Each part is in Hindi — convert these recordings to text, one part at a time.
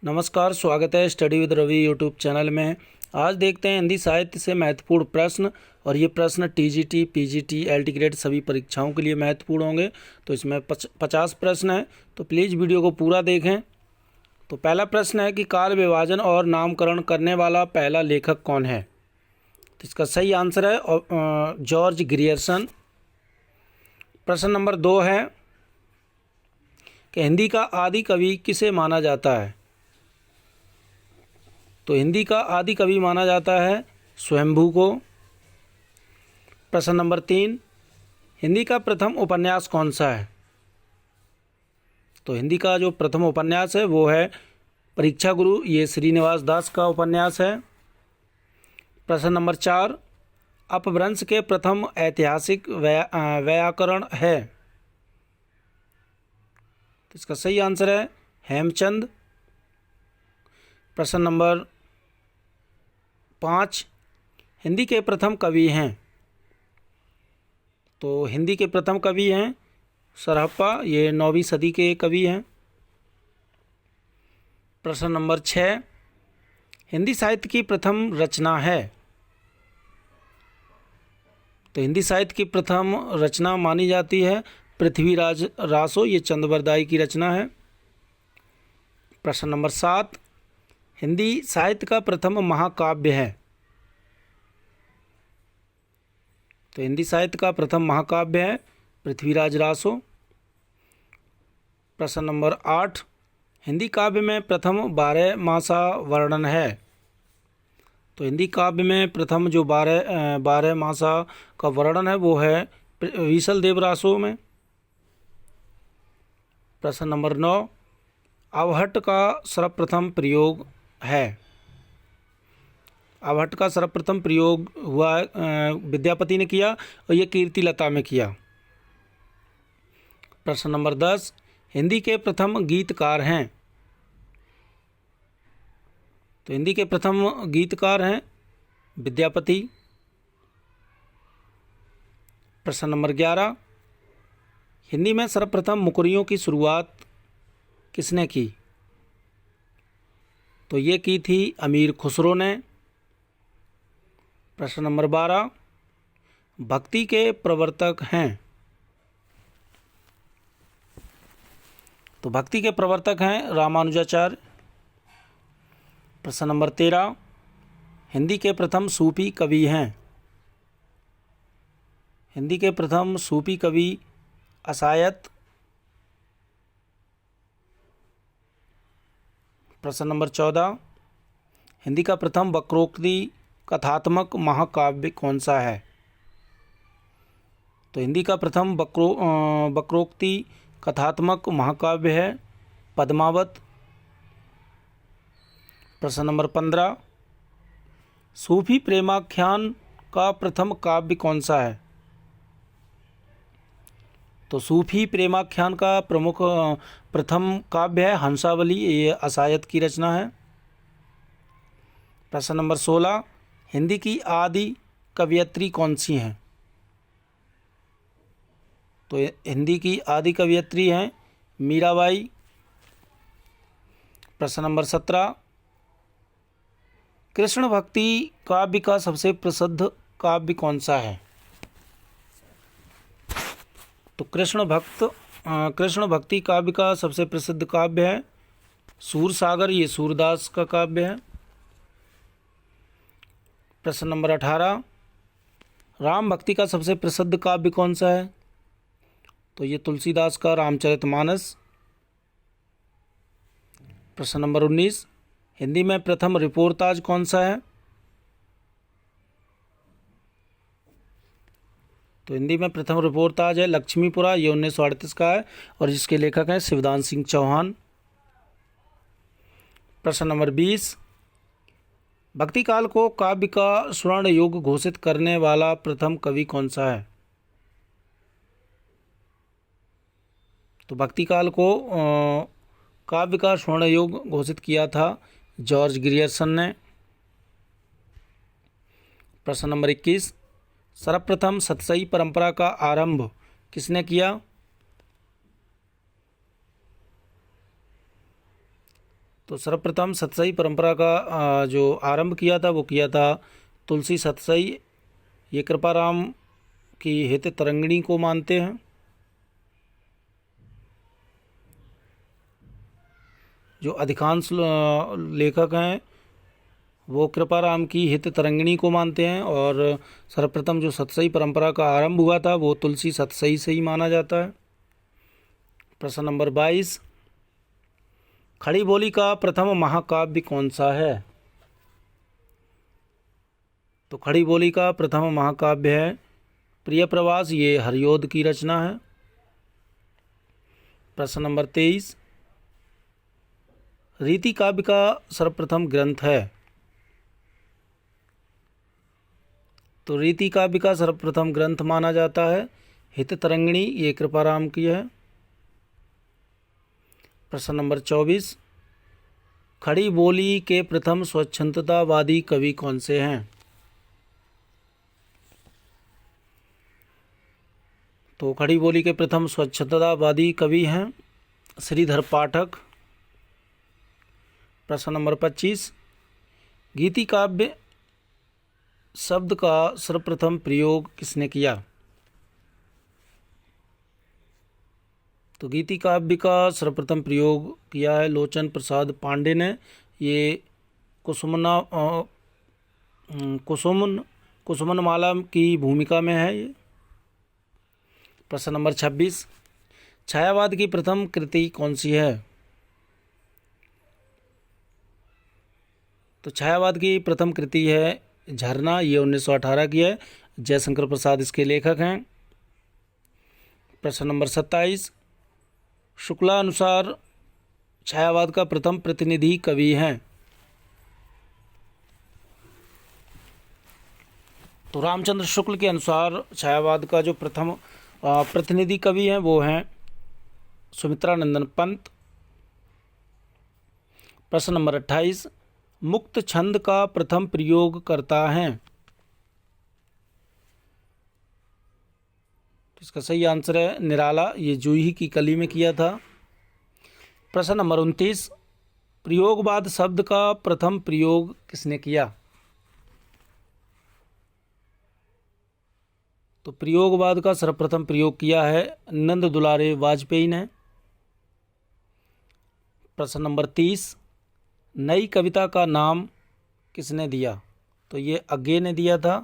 नमस्कार, स्वागत है study with Ravi YouTube channel में। आज देखते हैं हिंदी साहित्य से महत्वपूर्ण प्रश्न, और ये प्रश्न टीजीटी, पीजीटी, एलटी ग्रेड सभी परीक्षाओं के लिए महत्वपूर्ण होंगे। तो इसमें 50 प्रश्न हैं, तो प्लीज़ वीडियो को पूरा देखें। तो पहला प्रश्न है कि काल विभाजन और नामकरण करने वाला पहला लेखक कौन है। तो इसका सही आंसर है जॉर्ज ग्रियर्सन। प्रश्न नंबर 2 है कि हिंदी का आदि कवि किसे माना जाता है। तो हिंदी का आदि कवि माना जाता है स्वयंभू को। प्रश्न नंबर 3, हिंदी का प्रथम उपन्यास कौन सा है। तो हिंदी का जो प्रथम उपन्यास है वो है परीक्षा गुरु, ये श्रीनिवास दास का उपन्यास है। प्रश्न नंबर 4, अपभ्रंश के प्रथम ऐतिहासिक व्याकरण है। तो इसका सही आंसर है हेमचंद। प्रश्न नंबर 5, हिंदी के प्रथम कवि हैं। तो हिंदी के प्रथम कवि हैं सरहप्पा, ये 9वीं सदी के कवि हैं। प्रश्न नंबर 6, हिंदी साहित्य की प्रथम रचना है। तो हिंदी साहित्य की प्रथम रचना मानी जाती है पृथ्वीराज रासो, ये चंदबरदाई की रचना है। प्रश्न नंबर 7, हिंदी साहित्य का प्रथम महाकाव्य है। तो हिंदी साहित्य का प्रथम महाकाव्य है पृथ्वीराज रासो। प्रश्न नंबर 8, हिंदी काव्य में प्रथम 12 मासा वर्णन है। तो हिंदी काव्य में प्रथम जो 12 मासा का वर्णन है वो है विसल देव रासो में। प्रश्न नंबर 9, आवहट का सर्वप्रथम प्रयोग है। आवहट का सर्वप्रथम प्रयोग हुआ विद्यापति ने किया और ये कीर्तिलता में किया। प्रश्न नंबर 10, हिंदी के प्रथम गीतकार हैं। तो हिंदी के प्रथम गीतकार हैं विद्यापति। प्रश्न नंबर 11, हिंदी में सर्वप्रथम मुकरियों की शुरुआत किसने की। तो ये की थी अमीर खुसरो ने। प्रश्न नंबर 12, भक्ति के प्रवर्तक हैं। तो भक्ति के प्रवर्तक हैं रामानुजाचार्य। प्रश्न नंबर 13, हिंदी के प्रथम सूफी कवि हैं। हिंदी के प्रथम सूफी कवि असायत। प्रश्न नंबर 14, हिंदी का प्रथम वक्रोक्ति कथात्मक महाकाव्य कौन सा है। तो हिंदी का प्रथम वक्रोक्ति कथात्मक महाकाव्य है पद्मावत। प्रश्न नंबर 15, सूफी प्रेमाख्यान का प्रथम काव्य कौन सा है। तो सूफी प्रेमाख्यान का प्रथम काव्य है हंसावली, ये असायत की रचना है। प्रश्न नंबर 16, हिंदी की आदि कवयित्री कौन सी हैं। तो हिंदी की आदि कवयित्री हैं मीराबाई। प्रश्न नंबर 17, कृष्ण भक्ति काव्य का सबसे प्रसिद्ध काव्य कौन सा है। तो कृष्ण भक्ति काव्य का सबसे प्रसिद्ध काव्य है सूरसागर, ये सूरदास का काव्य है। प्रश्न नंबर 18, राम भक्ति का सबसे प्रसिद्ध काव्य कौन सा है। तो ये तुलसीदास का रामचरितमानस। प्रश्न नंबर 19, हिंदी में प्रथम रिपोर्ताज कौन सा है। तो हिंदी में प्रथम रिपोर्ताज है लक्ष्मीपुरा, ये 1938 का है और जिसके लेखक हैं शिवदान सिंह चौहान। प्रश्न नंबर 20, भक्ति काल को काव्य का स्वर्ण युग घोषित करने वाला प्रथम कवि कौन सा है। तो भक्ति काल को काव्य का स्वर्ण युग घोषित किया था जॉर्ज ग्रियर्सन ने। प्रश्न नंबर 21, सर्वप्रथम सतसई परंपरा का आरंभ किसने किया। तो सर्वप्रथम सतसई परंपरा का जो आरंभ किया था वो किया था तुलसी सतसई। ये कृपाराम की हित तरंगिणी को मानते हैं। जो अधिकांश लेखक हैं वो कृपाराम की हित तरंगिणी को मानते हैं, और सर्वप्रथम जो सतसई परंपरा का आरंभ हुआ था वो तुलसी सतसई से ही माना जाता है। प्रश्न नंबर 22, खड़ी बोली का प्रथम महाकाव्य कौन सा है? तो खड़ी बोली का प्रथम महाकाव्य है प्रिय प्रवास। ये हरिओद की रचना है। प्रश्न नंबर 23, रीति काव्य का सर्वप्रथम ग्रंथ है। तो रीति काव्य का सर्वप्रथम ग्रंथ माना जाता है हित तरंगिणी। ये कृपाराम की है। प्रश्न नंबर 24, खड़ी बोली के प्रथम स्वच्छंदतावादी कवि कौन से हैं? तो खड़ी बोली के प्रथम स्वच्छंदतावादी कवि हैं श्रीधर पाठक। प्रश्न नंबर 25, गीति काव्य शब्द का सर्वप्रथम प्रयोग किसने किया? तो गीति काव्य का सर्वप्रथम प्रयोग किया है लोचन प्रसाद पांडे ने। ये कुसुमनमाला की भूमिका में है ये। प्रश्न नंबर 26, छायावाद की प्रथम कृति कौन सी है? तो छायावाद की प्रथम कृति है झरना। ये 1918 की है। जयशंकर प्रसाद इसके लेखक हैं। प्रश्न नंबर 27, शुक्ला अनुसार छायावाद का प्रथम प्रतिनिधि कवि हैं? तो रामचंद्र शुक्ल के अनुसार छायावाद का जो प्रथम प्रतिनिधि कवि हैं वो हैं सुमित्रानंदन पंत। प्रश्न नंबर 28, मुक्त छंद का प्रथम प्रयोग करता है? तो इसका सही आंसर है निराला। ये जूही की कली में किया था। प्रश्न नंबर 29, प्रयोगवाद शब्द का प्रथम प्रयोग किसने किया? तो प्रयोगवाद का सर्वप्रथम प्रयोग किया है नंद दुलारे वाजपेयी ने। प्रश्न नंबर 30, नई कविता का नाम किसने दिया? तो ये अज्ञे ने दिया था।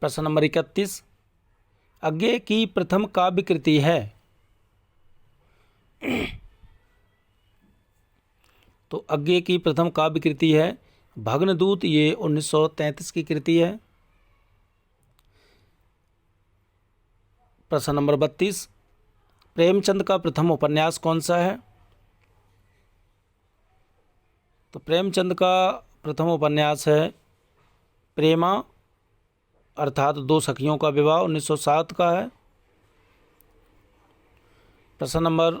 प्रश्न नंबर 31, अज्ञे की प्रथम काव्य कृति है? तो अज्ञे की प्रथम काव्य कृति है भग्नदूत। ये 1933 की कृति है। प्रश्न नंबर 32, प्रेमचंद का प्रथम उपन्यास कौन सा है? तो प्रेमचंद का प्रथम उपन्यास है प्रेमा, अर्थात दो सखियों का विवाह। 1907 का है। प्रश्न नंबर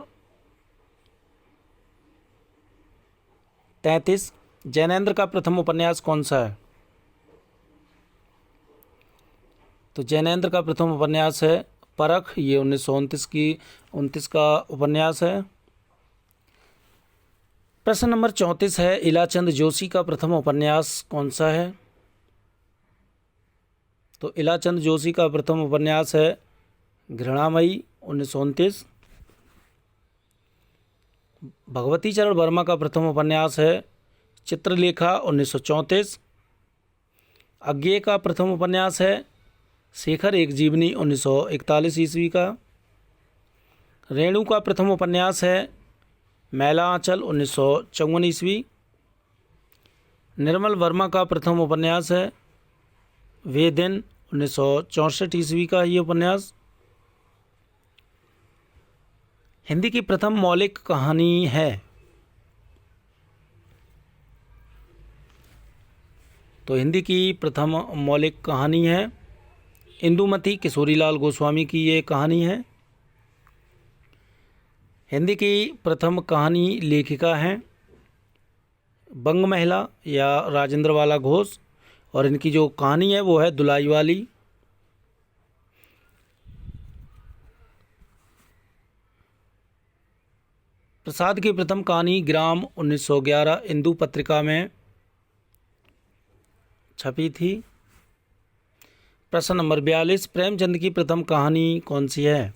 33, जैनेन्द्र का प्रथम उपन्यास कौन सा है? तो जैनेन्द्र का प्रथम उपन्यास है परख। ये 1929 का उपन्यास है। प्रश्न नंबर 34 है, इलाचंद जोशी का प्रथम उपन्यास कौन सा है? तो इलाचंद जोशी का प्रथम उपन्यास है घृणामयी। 1929। भगवती चरण वर्मा का प्रथम उपन्यास है चित्रलेखा। 1934। अज्ञे का प्रथम उपन्यास है शेखर एक जीवनी। 1941 ईस्वी का। रेणु का प्रथम उपन्यास है मैला आंचल। 1954 ईस्वी। निर्मल वर्मा का प्रथम उपन्यास है वे दिन। 1964 ईस्वी का ये उपन्यास। हिंदी की प्रथम मौलिक कहानी है? तो हिंदी की प्रथम मौलिक कहानी है इंदुमती। किशोरीलाल गोस्वामी की ये कहानी है। हिंदी की प्रथम कहानी लेखिका हैं बंग महिला या राजेंद्र वाला घोष, और इनकी जो कहानी है वो है दुलाई वाली। प्रसाद की प्रथम कहानी ग्राम 1911 इंदू पत्रिका में छपी थी। प्रश्न नंबर 42, प्रेमचंद की प्रथम कहानी कौन सी है?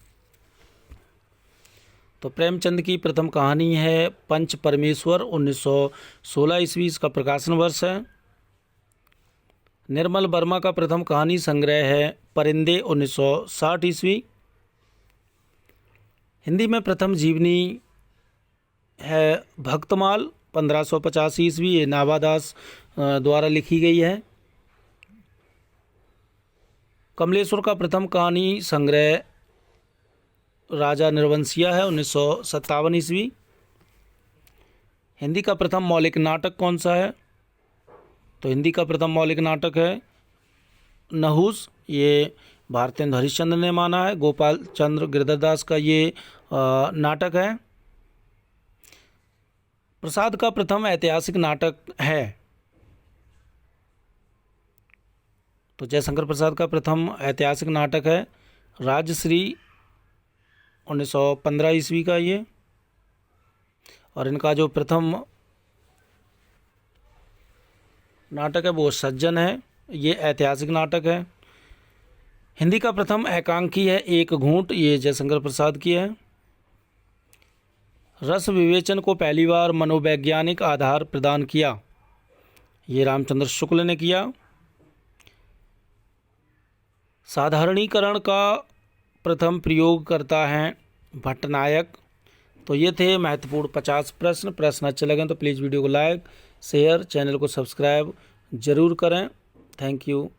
तो प्रेमचंद की प्रथम कहानी है पंच परमेश्वर, 1916 ईस्वी इसका प्रकाशन वर्ष है। निर्मल वर्मा का प्रथम कहानी संग्रह है परिंदे, 1960 ईस्वी। हिंदी में प्रथम जीवनी है भक्तमाल, 1550 ईस्वी, ये नाभादास द्वारा लिखी गई है। कमलेश्वर का प्रथम कहानी संग्रह राजा निर्वंशिया है, 1957 ईस्वी। हिंदी का प्रथम मौलिक नाटक कौन सा है? तो हिंदी का प्रथम मौलिक नाटक है नहुस, ये भारतेंदु हरिश्चंद्र ने माना है। गोपाल चंद्र गिरधरदास का ये नाटक है। प्रसाद का प्रथम ऐतिहासिक नाटक है, तो जयशंकर प्रसाद का प्रथम ऐतिहासिक नाटक है राजश्री, 1915 ईस्वी का ये। और इनका जो प्रथम नाटक है वो सज्जन है, ये ऐतिहासिक नाटक है। हिंदी का प्रथम एकांकी है एक घूंट, ये जयशंकर प्रसाद की है। रस विवेचन को पहली बार मनोवैज्ञानिक आधार प्रदान किया, ये रामचंद्र शुक्ल ने किया। साधारणीकरण का प्रथम प्रयोग करता है भट्टनायक। तो ये थे महत्वपूर्ण 50 प्रश्न अच्छे लगें तो प्लीज़ वीडियो को लाइक शेयर, चैनल को सब्सक्राइब जरूर करें। Thank you.